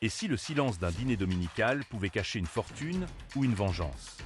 Et si le silence d'un dîner dominical pouvait cacher une fortune ou une vengeance?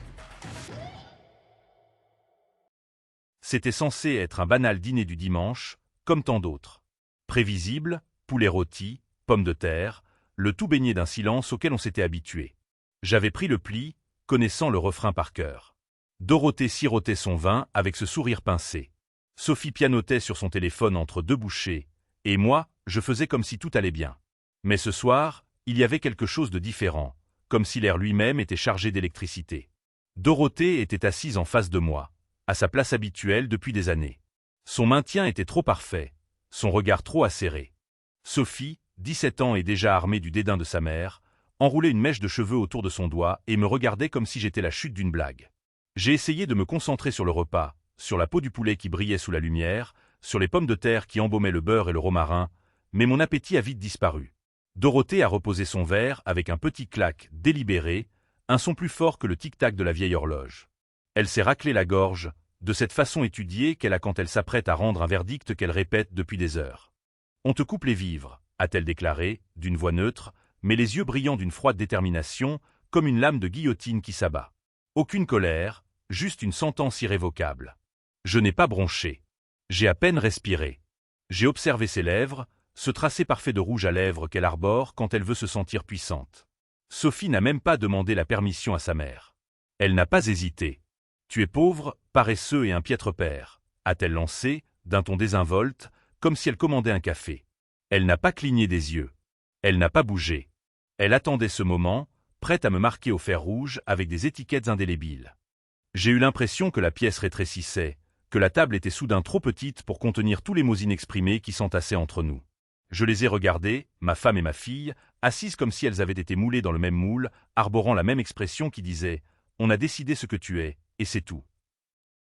C'était censé être un banal dîner du dimanche, comme tant d'autres. Prévisible, poulet rôti, pommes de terre, le tout baigné d'un silence auquel on s'était habitué. J'avais pris le pli, connaissant le refrain par cœur. Dorothée sirotait son vin avec ce sourire pincé. Sophie pianotait sur son téléphone entre deux bouchées, et moi, je faisais comme si tout allait bien. Mais ce soir, il y avait quelque chose de différent, comme si l'air lui-même était chargé d'électricité. Dorothée était assise en face de moi, à sa place habituelle depuis des années. Son maintien était trop parfait, son regard trop acéré. Sophie, 17 ans et déjà armée du dédain de sa mère, enroulait une mèche de cheveux autour de son doigt et me regardait comme si j'étais la chute d'une blague. J'ai essayé de me concentrer sur le repas, sur la peau du poulet qui brillait sous la lumière, sur les pommes de terre qui embaumaient le beurre et le romarin, mais mon appétit a vite disparu. Dorothée a reposé son verre avec un petit clac délibéré, un son plus fort que le tic-tac de la vieille horloge. Elle s'est raclé la gorge, de cette façon étudiée qu'elle a quand elle s'apprête à rendre un verdict qu'elle répète depuis des heures. « On te coupe les vivres », a-t-elle déclaré, d'une voix neutre, mais les yeux brillants d'une froide détermination, comme une lame de guillotine qui s'abat. Aucune colère, juste une sentence irrévocable. Je n'ai pas bronché. J'ai à peine respiré. J'ai observé ses lèvres, ce tracé parfait de rouge à lèvres qu'elle arbore quand elle veut se sentir puissante. Sophie n'a même pas demandé la permission à sa mère. Elle n'a pas hésité. « Tu es pauvre, paresseux et un piètre père », a-t-elle lancé, d'un ton désinvolte, comme si elle commandait un café. Elle n'a pas cligné des yeux. Elle n'a pas bougé. Elle attendait ce moment, prête à me marquer au fer rouge avec des étiquettes indélébiles. J'ai eu l'impression que la pièce rétrécissait, que la table était soudain trop petite pour contenir tous les mots inexprimés qui s'entassaient entre nous. Je les ai regardées, ma femme et ma fille, assises comme si elles avaient été moulées dans le même moule, arborant la même expression qui disait « On a décidé ce que tu es, et c'est tout ».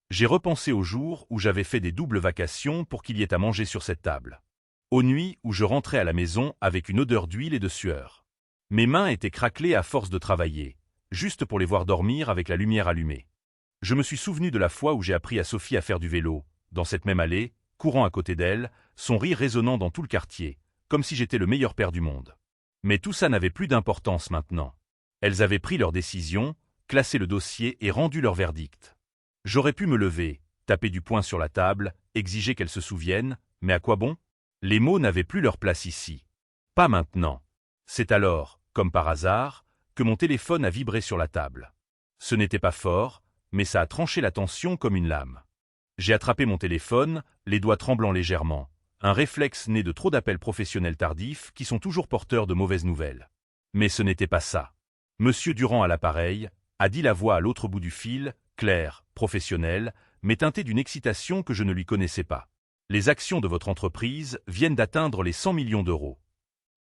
J'ai repensé aux jours où j'avais fait des doubles vacations pour qu'il y ait à manger sur cette table. Aux nuits où je rentrais à la maison avec une odeur d'huile et de sueur. Mes mains étaient craquelées à force de travailler, juste pour les voir dormir avec la lumière allumée. Je me suis souvenu de la fois où j'ai appris à Sophie à faire du vélo, dans cette même allée, courant à côté d'elle, son rire résonnant dans tout le quartier, comme si j'étais le meilleur père du monde. Mais tout ça n'avait plus d'importance maintenant. Elles avaient pris leur décision, classé le dossier et rendu leur verdict. J'aurais pu me lever, taper du poing sur la table, exiger qu'elles se souviennent, mais à quoi bon? Les mots n'avaient plus leur place ici. Pas maintenant. C'est alors, comme par hasard, que mon téléphone a vibré sur la table. Ce n'était pas fort, mais ça a tranché la tension comme une lame. J'ai attrapé mon téléphone, les doigts tremblant légèrement, un réflexe né de trop d'appels professionnels tardifs qui sont toujours porteurs de mauvaises nouvelles. Mais ce n'était pas ça. Monsieur Durand à l'appareil, a dit la voix à l'autre bout du fil, claire, professionnelle, mais teintée d'une excitation que je ne lui connaissais pas. Les actions de votre entreprise viennent d'atteindre les 100 millions d'euros.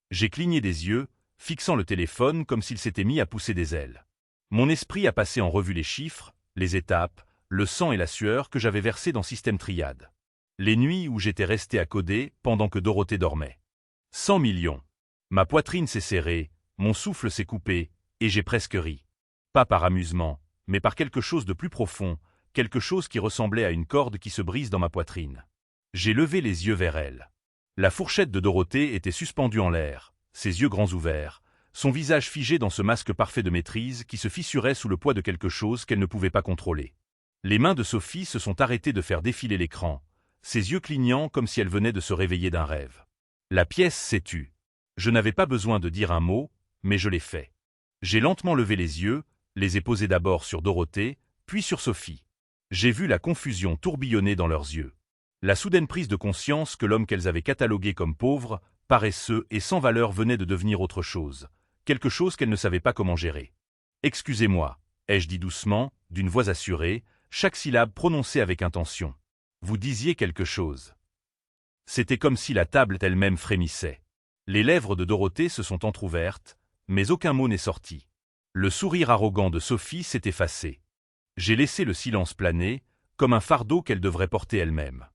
J'ai cligné des yeux, fixant le téléphone comme s'il s'était mis à pousser des ailes. Mon esprit a passé en revue les chiffres, les étapes, le sang et la sueur que j'avais versés dans Système Triade. Les nuits où j'étais resté à coder pendant que Dorothée dormait. 100 millions. Ma poitrine s'est serrée, mon souffle s'est coupé, et j'ai presque ri. Pas par amusement, mais par quelque chose de plus profond, quelque chose qui ressemblait à une corde qui se brise dans ma poitrine. J'ai levé les yeux vers elle. La fourchette de Dorothée était suspendue en l'air, ses yeux grands ouverts, son visage figé dans ce masque parfait de maîtrise qui se fissurait sous le poids de quelque chose qu'elle ne pouvait pas contrôler. Les mains de Sophie se sont arrêtées de faire défiler l'écran, ses yeux clignant comme si elle venait de se réveiller d'un rêve. La pièce s'est tue. Je n'avais pas besoin de dire un mot, mais je l'ai fait. J'ai lentement levé les yeux, les ai posés d'abord sur Dorothée, puis sur Sophie. J'ai vu la confusion tourbillonner dans leurs yeux. La soudaine prise de conscience que l'homme qu'elles avaient catalogué comme pauvre, paresseux et sans valeur venait de devenir autre chose, quelque chose qu'elles ne savaient pas comment gérer. « Excusez-moi », ai-je dit doucement, d'une voix assurée, chaque syllabe prononcée avec intention. « Vous disiez quelque chose. » C'était comme si la table elle-même frémissait. Les lèvres de Dorothée se sont entr'ouvertes, mais aucun mot n'est sorti. Le sourire arrogant de Sophie s'est effacé. J'ai laissé le silence planer, comme un fardeau qu'elle devrait porter elle-même.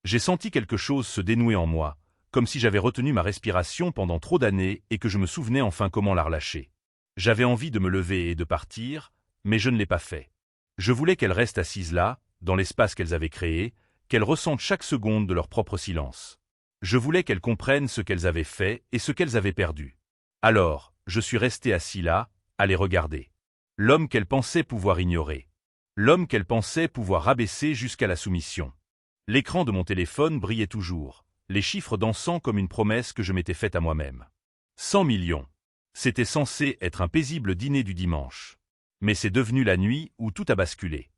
J'ai senti quelque chose se dénouer en moi, comme si j'avais retenu ma respiration pendant trop d'années et que je me souvenais enfin comment la relâcher. J'avais envie de me lever et de partir, mais je ne l'ai pas fait. Je voulais qu'elles restent assises là, dans l'espace qu'elles avaient créé, qu'elles ressentent chaque seconde de leur propre silence. Je voulais qu'elles comprennent ce qu'elles avaient fait et ce qu'elles avaient perdu. Alors, je suis resté assis là, à les regarder. L'homme qu'elle pensait pouvoir ignorer. L'homme qu'elle pensait pouvoir rabaisser jusqu'à la soumission. L'écran de mon téléphone brillait toujours, les chiffres dansant comme une promesse que je m'étais faite à moi-même. 100 millions. C'était censé être un paisible dîner du dimanche. Mais c'est devenu la nuit où tout a basculé.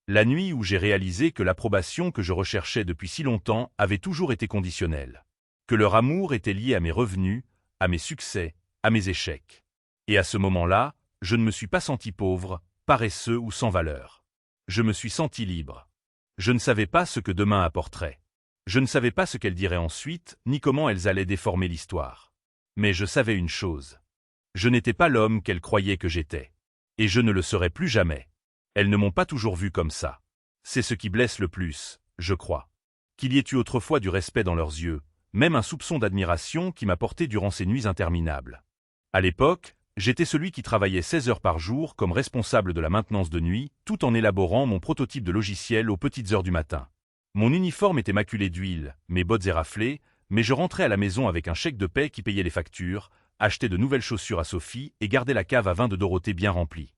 La nuit où j'ai réalisé que l'approbation que je recherchais depuis si longtemps avait toujours été conditionnelle. Que leur amour était lié à mes revenus, à mes succès, à mes échecs. Et à ce moment-là, je ne me suis pas senti pauvre, paresseux ou sans valeur. Je me suis senti libre. Je ne savais pas ce que demain apporterait. Je ne savais pas ce qu'elles diraient ensuite, ni comment elles allaient déformer l'histoire. Mais je savais une chose. Je n'étais pas l'homme qu'elles croyaient que j'étais. Et je ne le serai plus jamais. Elles ne m'ont pas toujours vu comme ça. C'est ce qui blesse le plus, je crois. Qu'il y ait eu autrefois du respect dans leurs yeux, même un soupçon d'admiration qui m'a porté durant ces nuits interminables. À l'époque, j'étais celui qui travaillait 16 heures par jour comme responsable de la maintenance de nuit, tout en élaborant mon prototype de logiciel aux petites heures du matin. Mon uniforme était maculé d'huile, mes bottes éraflées, mais je rentrais à la maison avec un chèque de paie qui payait les factures, achetais de nouvelles chaussures à Sophie et gardais la cave à vin de Dorothée bien remplie.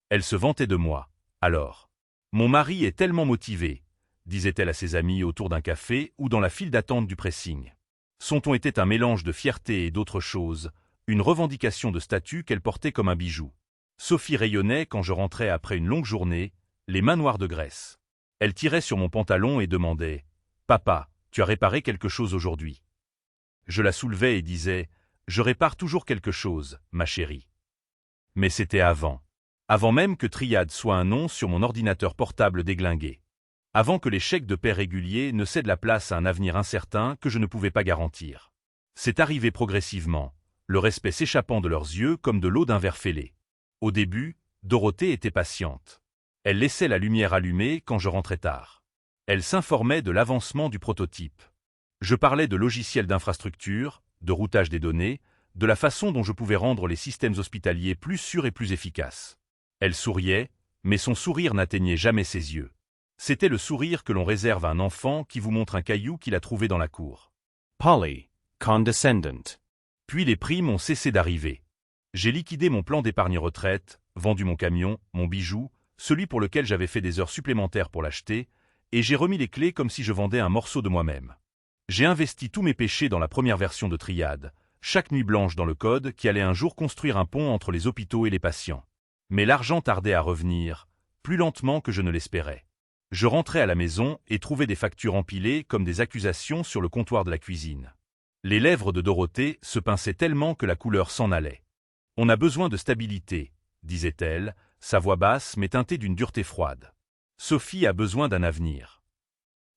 Elle se vantait de moi. Alors, mon mari est tellement motivé, disait-elle à ses amis autour d'un café ou dans la file d'attente du pressing. Son ton était un mélange de fierté et d'autre chose, une revendication de statut qu'elle portait comme un bijou. Sophie rayonnait quand je rentrais après une longue journée, les mains noires de graisse. Elle tirait sur mon pantalon et demandait « Papa, tu as réparé quelque chose aujourd'hui ?» Je la soulevais et disais « Je répare toujours quelque chose, ma chérie. » Mais c'était avant. Avant même que Triade soit un nom sur mon ordinateur portable déglingué. Avant que les chèques de paie réguliers ne cèdent la place à un avenir incertain que je ne pouvais pas garantir. C'est arrivé progressivement, le respect s'échappant de leurs yeux comme de l'eau d'un verre fêlé. Au début, Dorothée était patiente. Elle laissait la lumière allumée quand je rentrais tard. Elle s'informait de l'avancement du prototype. Je parlais de logiciels d'infrastructure, de routage des données, de la façon dont je pouvais rendre les systèmes hospitaliers plus sûrs et plus efficaces. Elle souriait, mais son sourire n'atteignait jamais ses yeux. C'était le sourire que l'on réserve à un enfant qui vous montre un caillou qu'il a trouvé dans la cour. Polly, condescendant. Puis les primes ont cessé d'arriver. J'ai liquidé mon plan d'épargne retraite, vendu mon camion, mon bijou, celui pour lequel j'avais fait des heures supplémentaires pour l'acheter, et j'ai remis les clés comme si je vendais un morceau de moi-même. J'ai investi tous mes péchés dans la première version de Triade, chaque nuit blanche dans le code qui allait un jour construire un pont entre les hôpitaux et les patients. Mais l'argent tardait à revenir, plus lentement que je ne l'espérais. Je rentrais à la maison et trouvais des factures empilées comme des accusations sur le comptoir de la cuisine. Les lèvres de Dorothée se pinçaient tellement que la couleur s'en allait. « On a besoin de stabilité », disait-elle, sa voix basse mais teintée d'une dureté froide. « Sophie a besoin d'un avenir. »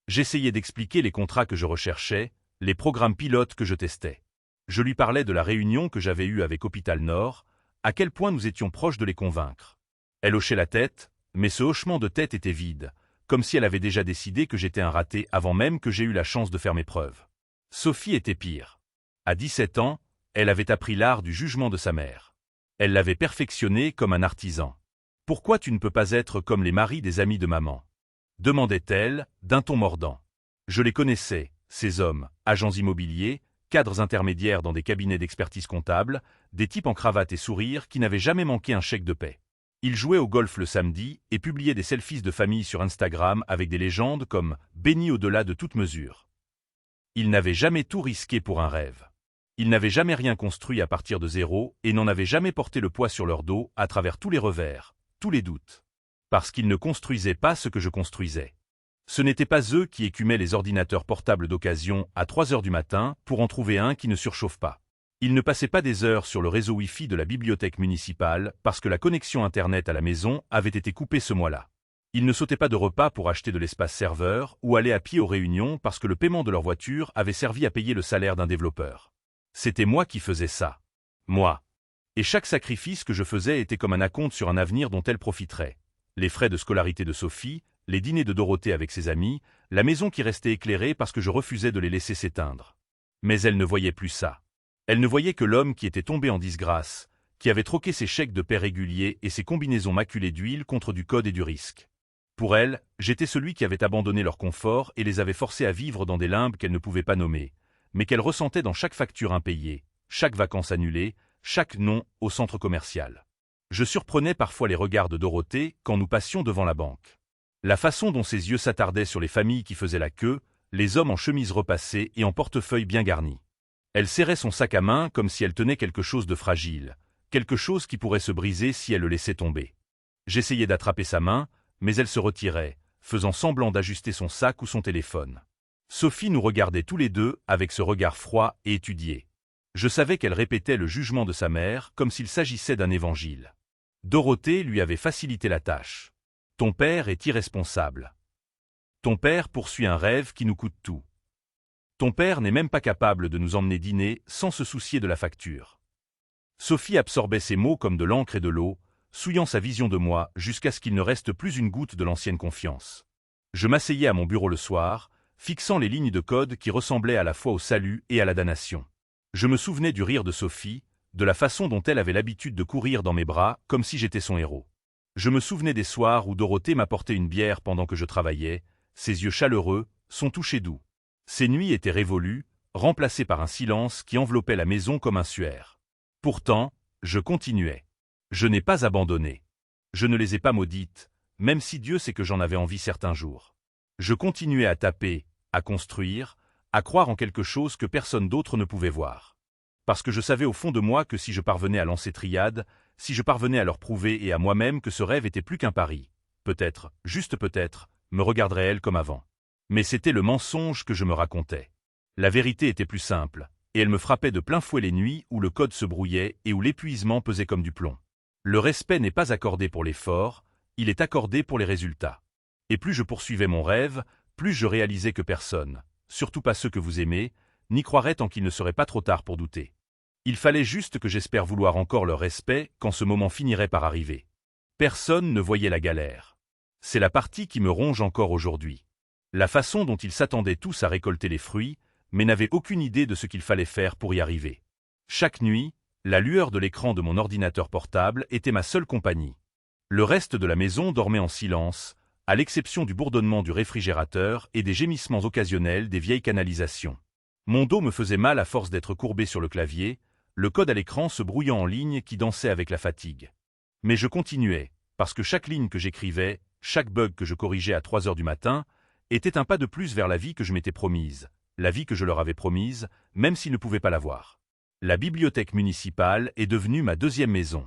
J'essayais d'expliquer les contrats que je recherchais, les programmes pilotes que je testais. Je lui parlais de la réunion que j'avais eue avec Hôpital Nord, à quel point nous étions proches de les convaincre. Elle hochait la tête, mais ce hochement de tête était vide, comme si elle avait déjà décidé que j'étais un raté avant même que j'aie eu la chance de faire mes preuves. Sophie était pire. À 17 ans, elle avait appris l'art du jugement de sa mère. Elle l'avait perfectionné comme un artisan. « Pourquoi tu ne peux pas être comme les maris des amis de maman ?» demandait-elle, d'un ton mordant. Je les connaissais, ces hommes, agents immobiliers, cadres intermédiaires dans des cabinets d'expertise comptable, des types en cravate et sourire qui n'avaient jamais manqué un chèque de paie. Ils jouaient au golf le samedi et publiaient des selfies de famille sur Instagram avec des légendes comme « béni au-delà de toute mesure ». Ils n'avaient jamais tout risqué pour un rêve. Ils n'avaient jamais rien construit à partir de zéro et n'en avaient jamais porté le poids sur leur dos à travers tous les revers, tous les doutes. Parce qu'ils ne construisaient pas ce que je construisais. Ce n'étaient pas eux qui écumaient les ordinateurs portables d'occasion à 3 heures du matin pour en trouver un qui ne surchauffe pas. Ils ne passaient pas des heures sur le réseau Wi-Fi de la bibliothèque municipale parce que la connexion Internet à la maison avait été coupée ce mois-là. Ils ne sautaient pas de repas pour acheter de l'espace serveur ou aller à pied aux réunions parce que le paiement de leur voiture avait servi à payer le salaire d'un développeur. C'était moi qui faisais ça. Moi. Et chaque sacrifice que je faisais était comme un acompte sur un avenir dont elle profiterait. Les frais de scolarité de Sophie, les dîners de Dorothée avec ses amis, la maison qui restait éclairée parce que je refusais de les laisser s'éteindre. Mais elle ne voyait plus ça. Elle ne voyait que l'homme qui était tombé en disgrâce, qui avait troqué ses chèques de paie réguliers et ses combinaisons maculées d'huile contre du code et du risque. Pour elle, j'étais celui qui avait abandonné leur confort et les avait forcés à vivre dans des limbes qu'elle ne pouvait pas nommer, mais qu'elle ressentait dans chaque facture impayée, chaque vacance annulée, chaque nom au centre commercial. Je surprenais parfois les regards de Dorothée quand nous passions devant la banque. La façon dont ses yeux s'attardaient sur les familles qui faisaient la queue, les hommes en chemise repassée et en portefeuille bien garni. Elle serrait son sac à main comme si elle tenait quelque chose de fragile, quelque chose qui pourrait se briser si elle le laissait tomber. J'essayais d'attraper sa main, mais elle se retirait, faisant semblant d'ajuster son sac ou son téléphone. Sophie nous regardait tous les deux avec ce regard froid et étudié. Je savais qu'elle répétait le jugement de sa mère comme s'il s'agissait d'un évangile. Dorothée lui avait facilité la tâche. Ton père est irresponsable. Ton père poursuit un rêve qui nous coûte tout. Ton père n'est même pas capable de nous emmener dîner sans se soucier de la facture. Sophie absorbait ces mots comme de l'encre et de l'eau, souillant sa vision de moi jusqu'à ce qu'il ne reste plus une goutte de l'ancienne confiance. Je m'asseyais à mon bureau le soir, fixant les lignes de code qui ressemblaient à la fois au salut et à la damnation. Je me souvenais du rire de Sophie, de la façon dont elle avait l'habitude de courir dans mes bras comme si j'étais son héros. Je me souvenais des soirs où Dorothée m'apportait une bière pendant que je travaillais, ses yeux chaleureux, son toucher doux. Ces nuits étaient révolues, remplacées par un silence qui enveloppait la maison comme un suaire. Pourtant, je continuais. Je n'ai pas abandonné. Je ne les ai pas maudites, même si Dieu sait que j'en avais envie certains jours. Je continuais à taper, à construire, à croire en quelque chose que personne d'autre ne pouvait voir. Parce que je savais au fond de moi que si je parvenais à lancer Triade, si je parvenais à leur prouver et à moi-même que ce rêve était plus qu'un pari, peut-être, juste peut-être, me regarderait-elle comme avant. Mais c'était le mensonge que je me racontais. La vérité était plus simple, et elle me frappait de plein fouet les nuits où le code se brouillait et où l'épuisement pesait comme du plomb. Le respect n'est pas accordé pour l'effort, il est accordé pour les résultats. Et plus je poursuivais mon rêve, plus je réalisais que personne, surtout pas ceux que vous aimez, n'y croirait tant qu'il ne serait pas trop tard pour douter. Il fallait juste que j'espère vouloir encore leur respect quand ce moment finirait par arriver. Personne ne voyait la galère. C'est la partie qui me ronge encore aujourd'hui. La façon dont ils s'attendaient tous à récolter les fruits, mais n'avaient aucune idée de ce qu'il fallait faire pour y arriver. Chaque nuit, la lueur de l'écran de mon ordinateur portable était ma seule compagnie. Le reste de la maison dormait en silence, à l'exception du bourdonnement du réfrigérateur et des gémissements occasionnels des vieilles canalisations. Mon dos me faisait mal à force d'être courbé sur le clavier, le code à l'écran se brouillant en lignes qui dansait avec la fatigue. Mais je continuais, parce que chaque ligne que j'écrivais, chaque bug que je corrigeais à 3 heures du matin, était un pas de plus vers la vie que je m'étais promise, la vie que je leur avais promise, même s'ils ne pouvaient pas l'avoir. La bibliothèque municipale est devenue ma deuxième maison.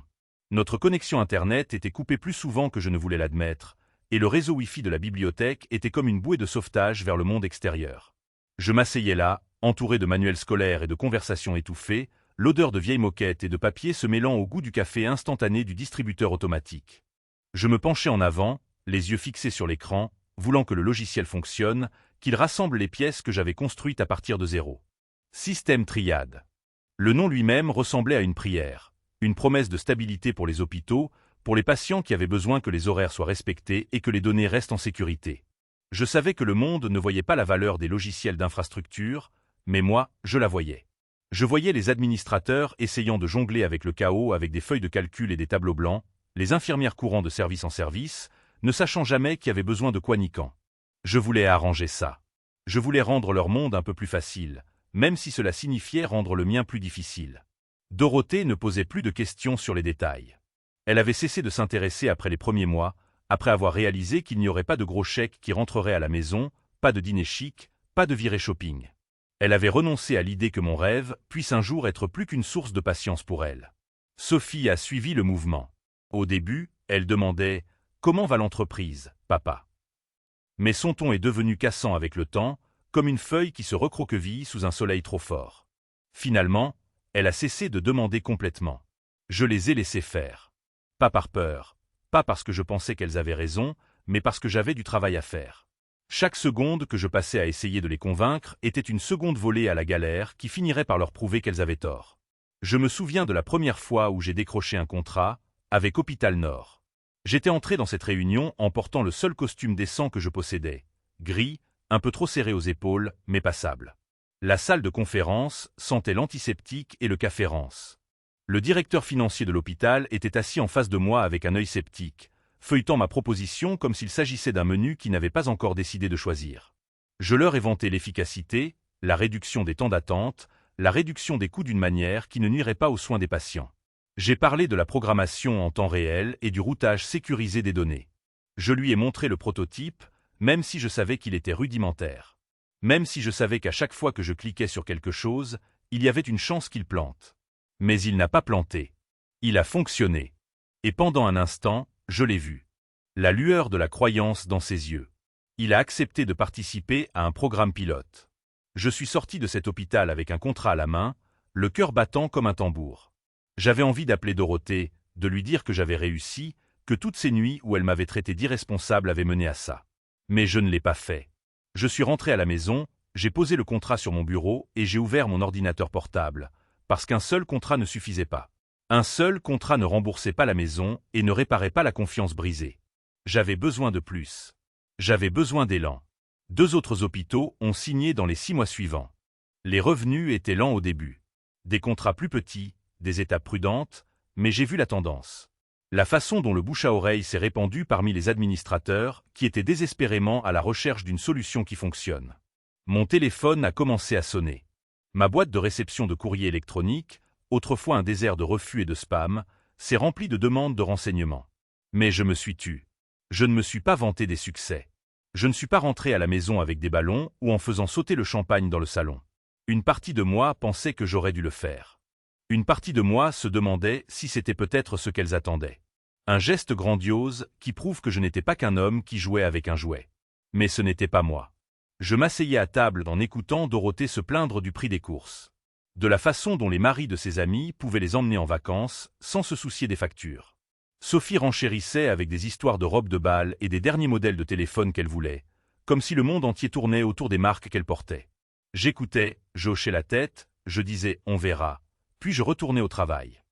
Notre connexion Internet était coupée plus souvent que je ne voulais l'admettre, et le réseau Wi-Fi de la bibliothèque était comme une bouée de sauvetage vers le monde extérieur. Je m'asseyais là, entouré de manuels scolaires et de conversations étouffées, l'odeur de vieilles moquettes et de papier se mêlant au goût du café instantané du distributeur automatique. Je me penchais en avant, les yeux fixés sur l'écran, voulant que le logiciel fonctionne, qu'il rassemble les pièces que j'avais construites à partir de zéro. Système Triade. Le nom lui-même ressemblait à une prière, une promesse de stabilité pour les hôpitaux, pour les patients qui avaient besoin que les horaires soient respectés et que les données restent en sécurité. Je savais que le monde ne voyait pas la valeur des logiciels d'infrastructure, mais moi, je la voyais. Je voyais les administrateurs essayant de jongler avec le chaos avec des feuilles de calcul et des tableaux blancs, les infirmières courant de service en service, ne sachant jamais qui avait besoin de quoi ni quand. Je voulais arranger ça. Je voulais rendre leur monde un peu plus facile, même si cela signifiait rendre le mien plus difficile. Dorothée ne posait plus de questions sur les détails. Elle avait cessé de s'intéresser après les premiers mois, après avoir réalisé qu'il n'y aurait pas de gros chèques qui rentreraient à la maison, pas de dîner chic, pas de virée shopping. Elle avait renoncé à l'idée que mon rêve puisse un jour être plus qu'une source de patience pour elle. Sophie a suivi le mouvement. Au début, elle demandait « Comment va l'entreprise, papa ?» Mais son ton est devenu cassant avec le temps, comme une feuille qui se recroqueville sous un soleil trop fort. Finalement, elle a cessé de demander complètement. Je les ai laissées faire. Pas par peur, pas parce que je pensais qu'elles avaient raison, mais parce que j'avais du travail à faire. Chaque seconde que je passais à essayer de les convaincre était une seconde volée à la galère qui finirait par leur prouver qu'elles avaient tort. Je me souviens de la première fois où j'ai décroché un contrat, avec Hôpital Nord. J'étais entré dans cette réunion en portant le seul costume décent que je possédais, gris, un peu trop serré aux épaules, mais passable. La salle de conférence sentait l'antiseptique et le café rance. Le directeur financier de l'hôpital était assis en face de moi avec un œil sceptique, feuilletant ma proposition comme s'il s'agissait d'un menu qu'il n'avait pas encore décidé de choisir. Je leur ai vanté l'efficacité, la réduction des temps d'attente, la réduction des coûts d'une manière qui ne nuirait pas aux soins des patients. J'ai parlé de la programmation en temps réel et du routage sécurisé des données. Je lui ai montré le prototype, même si je savais qu'il était rudimentaire. Même si je savais qu'à chaque fois que je cliquais sur quelque chose, il y avait une chance qu'il plante. Mais il n'a pas planté. Il a fonctionné. Et pendant un instant, je l'ai vu. La lueur de la croyance dans ses yeux. Il a accepté de participer à un programme pilote. Je suis sorti de cet hôpital avec un contrat à la main, le cœur battant comme un tambour. J'avais envie d'appeler Dorothée, de lui dire que j'avais réussi, que toutes ces nuits où elle m'avait traité d'irresponsable avaient mené à ça. Mais je ne l'ai pas fait. Je suis rentré à la maison, j'ai posé le contrat sur mon bureau et j'ai ouvert mon ordinateur portable, parce qu'un seul contrat ne suffisait pas. Un seul contrat ne remboursait pas la maison et ne réparait pas la confiance brisée. J'avais besoin de plus. J'avais besoin d'élan. 2 autres hôpitaux ont signé dans les 6 mois suivants. Les revenus étaient lents au début. Des contrats plus petits, des étapes prudentes, mais j'ai vu la tendance. La façon dont le bouche-à-oreille s'est répandu parmi les administrateurs qui étaient désespérément à la recherche d'une solution qui fonctionne. Mon téléphone a commencé à sonner. Ma boîte de réception de courrier électronique, autrefois un désert de refus et de spam, s'est remplie de demandes de renseignements. Mais je me suis tu. Je ne me suis pas vanté des succès. Je ne suis pas rentré à la maison avec des ballons ou en faisant sauter le champagne dans le salon. Une partie de moi pensait que j'aurais dû le faire. Une partie de moi se demandait si c'était peut-être ce qu'elles attendaient. Un geste grandiose qui prouve que je n'étais pas qu'un homme qui jouait avec un jouet. Mais ce n'était pas moi. Je m'asseyais à table en écoutant Dorothée se plaindre du prix des courses. De la façon dont les maris de ses amis pouvaient les emmener en vacances sans se soucier des factures. Sophie renchérissait avec des histoires de robes de bal et des derniers modèles de téléphone qu'elle voulait, comme si le monde entier tournait autour des marques qu'elle portait. J'écoutais, je hochais la tête, je disais « on verra », puis je retournais au travail.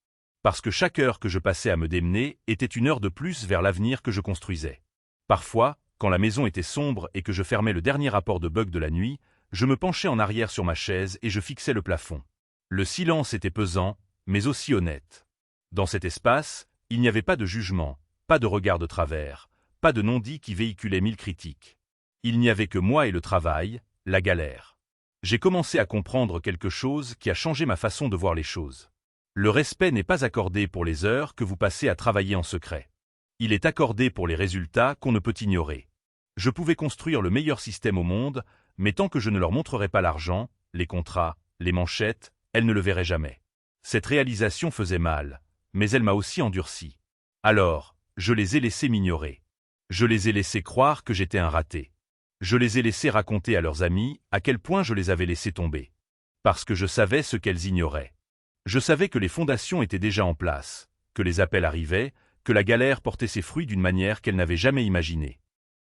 Parce que chaque heure que je passais à me démener était une heure de plus vers l'avenir que je construisais. Parfois, quand la maison était sombre et que je fermais le dernier rapport de bug de la nuit, je me penchais en arrière sur ma chaise et je fixais le plafond. Le silence était pesant, mais aussi honnête. Dans cet espace, il n'y avait pas de jugement, pas de regard de travers, pas de non-dit qui véhiculait 1000 critiques. Il n'y avait que moi et le travail, la galère. J'ai commencé à comprendre quelque chose qui a changé ma façon de voir les choses. Le respect n'est pas accordé pour les heures que vous passez à travailler en secret. Il est accordé pour les résultats qu'on ne peut ignorer. Je pouvais construire le meilleur système au monde, mais tant que je ne leur montrerai pas l'argent, les contrats, les manchettes, elles ne le verraient jamais. Cette réalisation faisait mal, mais elle m'a aussi endurci. Alors, je les ai laissés m'ignorer. Je les ai laissés croire que j'étais un raté. Je les ai laissés raconter à leurs amis à quel point je les avais laissés tomber. Parce que je savais ce qu'elles ignoraient. Je savais que les fondations étaient déjà en place, que les appels arrivaient, que la galère portait ses fruits d'une manière qu'elles n'avaient jamais imaginée.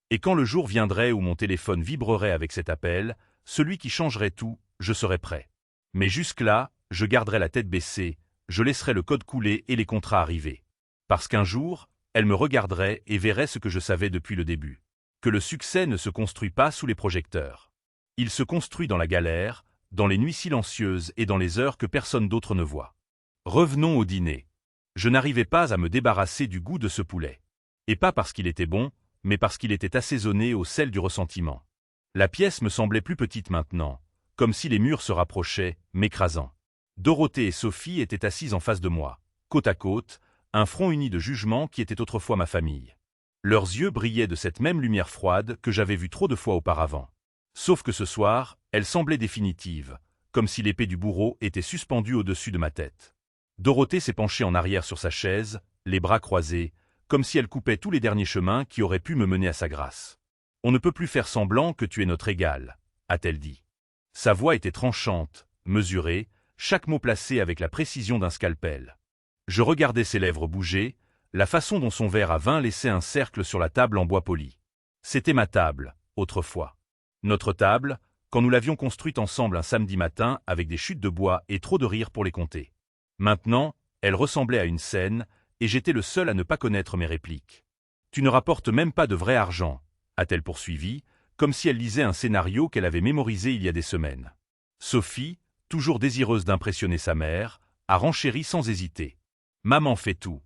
Et quand le jour viendrait où mon téléphone vibrerait avec cet appel, celui qui changerait tout, je serais prêt. Mais jusque-là, je garderais la tête baissée, je laisserais le code couler et les contrats arriver. Parce qu'un jour, elles me regarderaient et verraient ce que je savais depuis le début. Que le succès ne se construit pas sous les projecteurs. Il se construit dans la galère, dans les nuits silencieuses et dans les heures que personne d'autre ne voit. Revenons au dîner. Je n'arrivais pas à me débarrasser du goût de ce poulet. Et pas parce qu'il était bon, mais parce qu'il était assaisonné au sel du ressentiment. La pièce me semblait plus petite maintenant, comme si les murs se rapprochaient, m'écrasant. Dorothée et Sophie étaient assises en face de moi, côte à côte, un front uni de jugement qui était autrefois ma famille. Leurs yeux brillaient de cette même lumière froide que j'avais vue trop de fois auparavant. Sauf que ce soir, elle semblait définitive, comme si l'épée du bourreau était suspendue au-dessus de ma tête. Dorothée s'est penchée en arrière sur sa chaise, les bras croisés, comme si elle coupait tous les derniers chemins qui auraient pu me mener à sa grâce. « On ne peut plus faire semblant que tu es notre égal », a-t-elle dit. Sa voix était tranchante, mesurée, chaque mot placé avec la précision d'un scalpel. Je regardais ses lèvres bouger, la façon dont son verre à vin laissait un cercle sur la table en bois poli. C'était ma table, autrefois. Notre table, quand nous l'avions construite ensemble un samedi matin avec des chutes de bois et trop de rire pour les compter. Maintenant, elle ressemblait à une scène, et j'étais le seul à ne pas connaître mes répliques. « Tu ne rapportes même pas de vrai argent », a-t-elle poursuivi, comme si elle lisait un scénario qu'elle avait mémorisé il y a des semaines. Sophie, toujours désireuse d'impressionner sa mère, a renchéri sans hésiter. « Maman fait tout.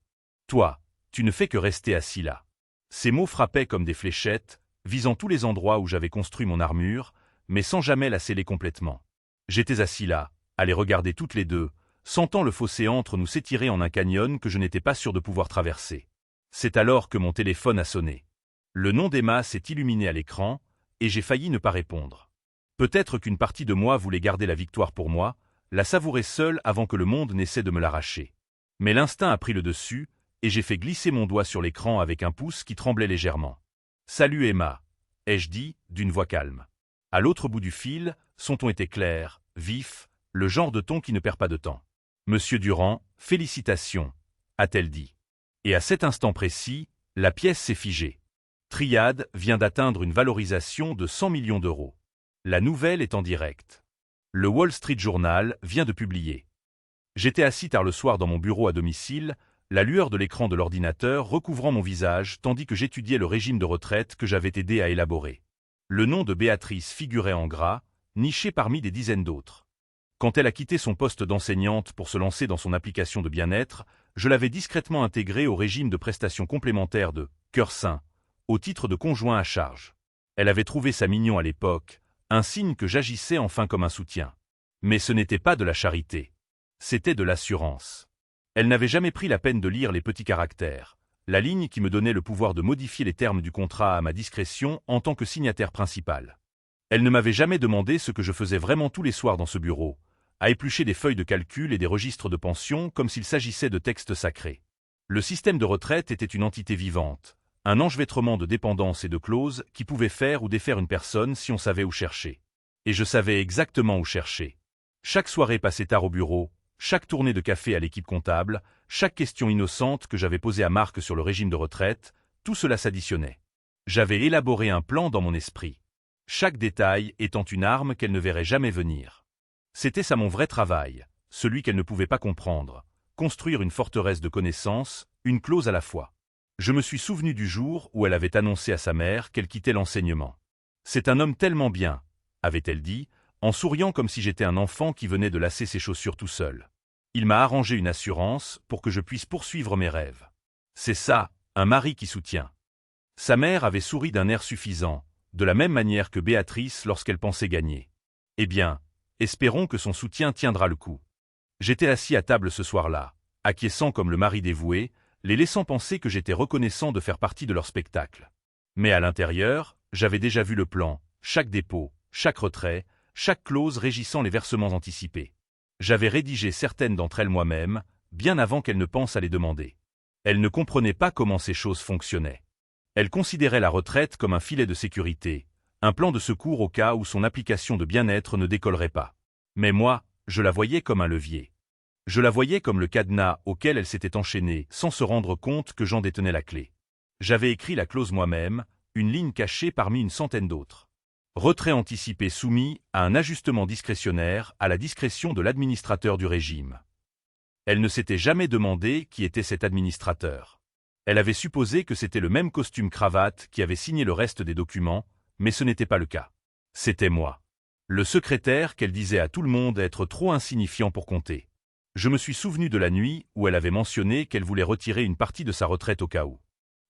Toi, tu ne fais que rester assis là. » Ces mots frappaient comme des fléchettes, visant tous les endroits où j'avais construit mon armure, mais sans jamais la sceller complètement. J'étais assis là, à les regarder toutes les deux, sentant le fossé entre nous s'étirer en un canyon que je n'étais pas sûr de pouvoir traverser. C'est alors que mon téléphone a sonné. Le nom d'Emma s'est illuminé à l'écran, et j'ai failli ne pas répondre. Peut-être qu'une partie de moi voulait garder la victoire pour moi, la savourer seule avant que le monde n'essaie de me l'arracher. Mais l'instinct a pris le dessus, et j'ai fait glisser mon doigt sur l'écran avec un pouce qui tremblait légèrement. « Salut Emma », ai-je dit, d'une voix calme. À l'autre bout du fil, son ton était clair, vif, le genre de ton qui ne perd pas de temps. « Monsieur Durand, félicitations », a-t-elle dit. Et à cet instant précis, la pièce s'est figée. Triad vient d'atteindre une valorisation de 100 millions d'euros. La nouvelle est en direct. Le Wall Street Journal vient de publier. J'étais assis tard le soir dans mon bureau à domicile, la lueur de l'écran de l'ordinateur recouvrant mon visage tandis que j'étudiais le régime de retraite que j'avais aidé à élaborer. Le nom de Béatrice figurait en gras, niché parmi des dizaines d'autres. Quand elle a quitté son poste d'enseignante pour se lancer dans son application de bien-être, je l'avais discrètement intégrée au régime de prestations complémentaires de « cœur sain », au titre de conjoint à charge. Elle avait trouvé ça mignon à l'époque, un signe que j'agissais enfin comme un soutien. Mais ce n'était pas de la charité. C'était de l'assurance. Elle n'avait jamais pris la peine de lire les petits caractères, la ligne qui me donnait le pouvoir de modifier les termes du contrat à ma discrétion en tant que signataire principal. Elle ne m'avait jamais demandé ce que je faisais vraiment tous les soirs dans ce bureau, à éplucher des feuilles de calcul et des registres de pension comme s'il s'agissait de textes sacrés. Le système de retraite était une entité vivante, un enchevêtrement de dépendances et de clauses qui pouvait faire ou défaire une personne si on savait où chercher. Et je savais exactement où chercher. Chaque soirée passée tard au bureau, chaque tournée de café à l'équipe comptable, chaque question innocente que j'avais posée à Marc sur le régime de retraite, tout cela s'additionnait. J'avais élaboré un plan dans mon esprit. Chaque détail étant une arme qu'elle ne verrait jamais venir. C'était ça mon vrai travail, celui qu'elle ne pouvait pas comprendre, construire une forteresse de connaissances, une clause à la fois. Je me suis souvenu du jour où elle avait annoncé à sa mère qu'elle quittait l'enseignement. « C'est un homme tellement bien », avait-elle dit, en souriant comme si j'étais un enfant qui venait de lasser ses chaussures tout seul. Il m'a arrangé une assurance pour que je puisse poursuivre mes rêves. C'est ça, un mari qui soutient. Sa mère avait souri d'un air suffisant, de la même manière que Béatrice lorsqu'elle pensait gagner. Eh bien, espérons que son soutien tiendra le coup. J'étais assis à table ce soir-là, acquiesçant comme le mari dévoué, les laissant penser que j'étais reconnaissant de faire partie de leur spectacle. Mais à l'intérieur, j'avais déjà vu le plan, chaque dépôt, chaque retrait, chaque clause régissant les versements anticipés. J'avais rédigé certaines d'entre elles moi-même, bien avant qu'elle ne pense à les demander. Elle ne comprenait pas comment ces choses fonctionnaient. Elle considérait la retraite comme un filet de sécurité, un plan de secours au cas où son application de bien-être ne décollerait pas. Mais moi, je la voyais comme un levier. Je la voyais comme le cadenas auquel elle s'était enchaînée sans se rendre compte que j'en détenais la clé. J'avais écrit la clause moi-même, une ligne cachée parmi une centaine d'autres. Retrait anticipé soumis à un ajustement discrétionnaire à la discrétion de l'administrateur du régime. Elle ne s'était jamais demandé qui était cet administrateur. Elle avait supposé que c'était le même costume-cravate qui avait signé le reste des documents, mais ce n'était pas le cas. C'était moi. Le secrétaire qu'elle disait à tout le monde être trop insignifiant pour compter. Je me suis souvenu de la nuit où elle avait mentionné qu'elle voulait retirer une partie de sa retraite au cas où.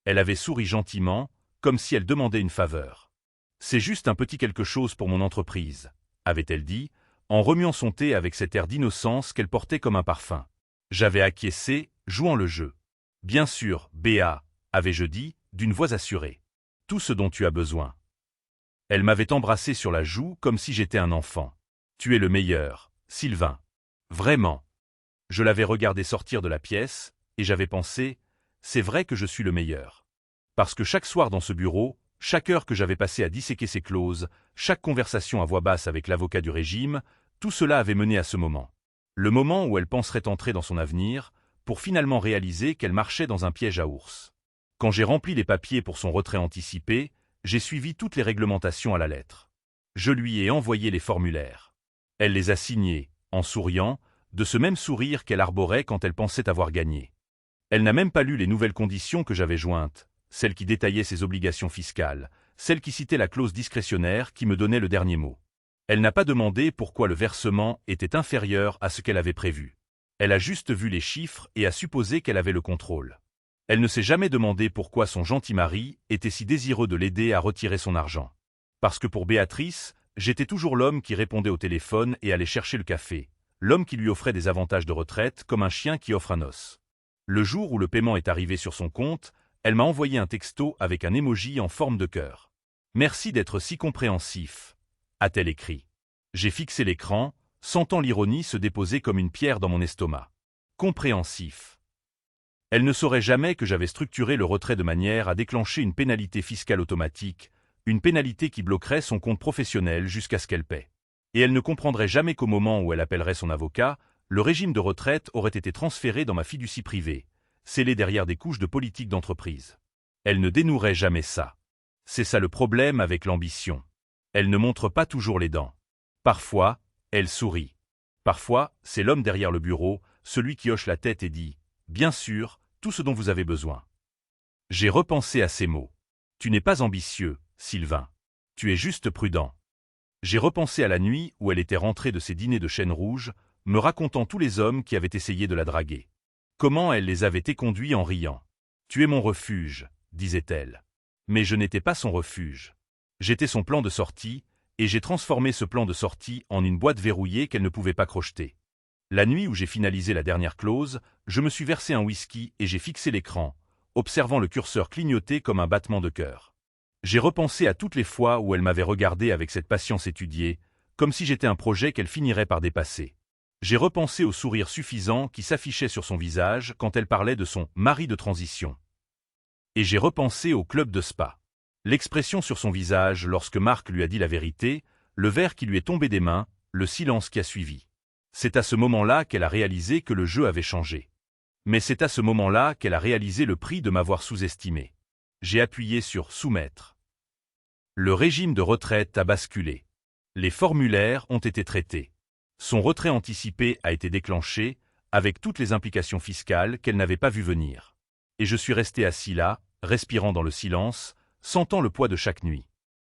Elle avait souri gentiment, comme si elle demandait une faveur. « C'est juste un petit quelque chose pour mon entreprise », avait-elle dit, en remuant son thé avec cet air d'innocence qu'elle portait comme un parfum. J'avais acquiescé, jouant le jeu. « Bien sûr, Béa », avais-je dit, d'une voix assurée. « Tout ce dont tu as besoin. » Elle m'avait embrassé sur la joue comme si j'étais un enfant. « Tu es le meilleur, Sylvain. Vraiment. » Je l'avais regardé sortir de la pièce, et j'avais pensé, c'est vrai que je suis le meilleur. Parce que chaque soir dans ce bureau, chaque heure que j'avais passée à disséquer ces clauses, chaque conversation à voix basse avec l'avocat du régime, tout cela avait mené à ce moment. Le moment où elle penserait entrer dans son avenir, pour finalement réaliser qu'elle marchait dans un piège à ours. Quand j'ai rempli les papiers pour son retrait anticipé, j'ai suivi toutes les réglementations à la lettre. Je lui ai envoyé les formulaires. Elle les a signés, en souriant, de ce même sourire qu'elle arborait quand elle pensait avoir gagné. Elle n'a même pas lu les nouvelles conditions que j'avais jointes, celles qui détaillaient ses obligations fiscales, celles qui citaient la clause discrétionnaire qui me donnait le dernier mot. Elle n'a pas demandé pourquoi le versement était inférieur à ce qu'elle avait prévu. Elle a juste vu les chiffres et a supposé qu'elle avait le contrôle. Elle ne s'est jamais demandé pourquoi son gentil mari était si désireux de l'aider à retirer son argent. Parce que pour Béatrice, j'étais toujours l'homme qui répondait au téléphone et allait chercher le café, l'homme qui lui offrait des avantages de retraite comme un chien qui offre un os. Le jour où le paiement est arrivé sur son compte, elle m'a envoyé un texto avec un emoji en forme de cœur. « Merci d'être si compréhensif », a-t-elle écrit. J'ai fixé l'écran, sentant l'ironie se déposer comme une pierre dans mon estomac. Compréhensif. Elle ne saurait jamais que j'avais structuré le retrait de manière à déclencher une pénalité fiscale automatique, une pénalité qui bloquerait son compte professionnel jusqu'à ce qu'elle paie. Et elle ne comprendrait jamais qu'au moment où elle appellerait son avocat, le régime de retraite aurait été transféré dans ma fiducie privée, scellé derrière des couches de politique d'entreprise. Elle ne dénouerait jamais ça. C'est ça le problème avec l'ambition. Elle ne montre pas toujours les dents. Parfois, elle sourit. Parfois, c'est l'homme derrière le bureau, celui qui hoche la tête et dit « Bien sûr, tout ce dont vous avez besoin. » J'ai repensé à ces mots. Tu n'es pas ambitieux, Sylvain. Tu es juste prudent. J'ai repensé à la nuit où elle était rentrée de ses dîners de chêne rouge, me racontant tous les hommes qui avaient essayé de la draguer. Comment elle les avait éconduits en riant. « Tu es mon refuge », disait-elle. Mais je n'étais pas son refuge. J'étais son plan de sortie, et j'ai transformé ce plan de sortie en une boîte verrouillée qu'elle ne pouvait pas crocheter. La nuit où j'ai finalisé la dernière clause, je me suis versé un whisky et j'ai fixé l'écran, observant le curseur clignoter comme un battement de cœur. J'ai repensé à toutes les fois où elle m'avait regardé avec cette patience étudiée, comme si j'étais un projet qu'elle finirait par dépasser. J'ai repensé au sourire suffisant qui s'affichait sur son visage quand elle parlait de son mari de transition. Et j'ai repensé au club de spa. L'expression sur son visage lorsque Marc lui a dit la vérité, le verre qui lui est tombé des mains, le silence qui a suivi. C'est à ce moment-là qu'elle a réalisé que le jeu avait changé. Mais c'est à ce moment-là qu'elle a réalisé le prix de m'avoir sous-estimé. J'ai appuyé sur « Soumettre ». Le régime de retraite a basculé. Les formulaires ont été traités. Son retrait anticipé a été déclenché, avec toutes les implications fiscales qu'elle n'avait pas vues venir. Et je suis resté assis là, respirant dans le silence, sentant le poids de chaque nuit.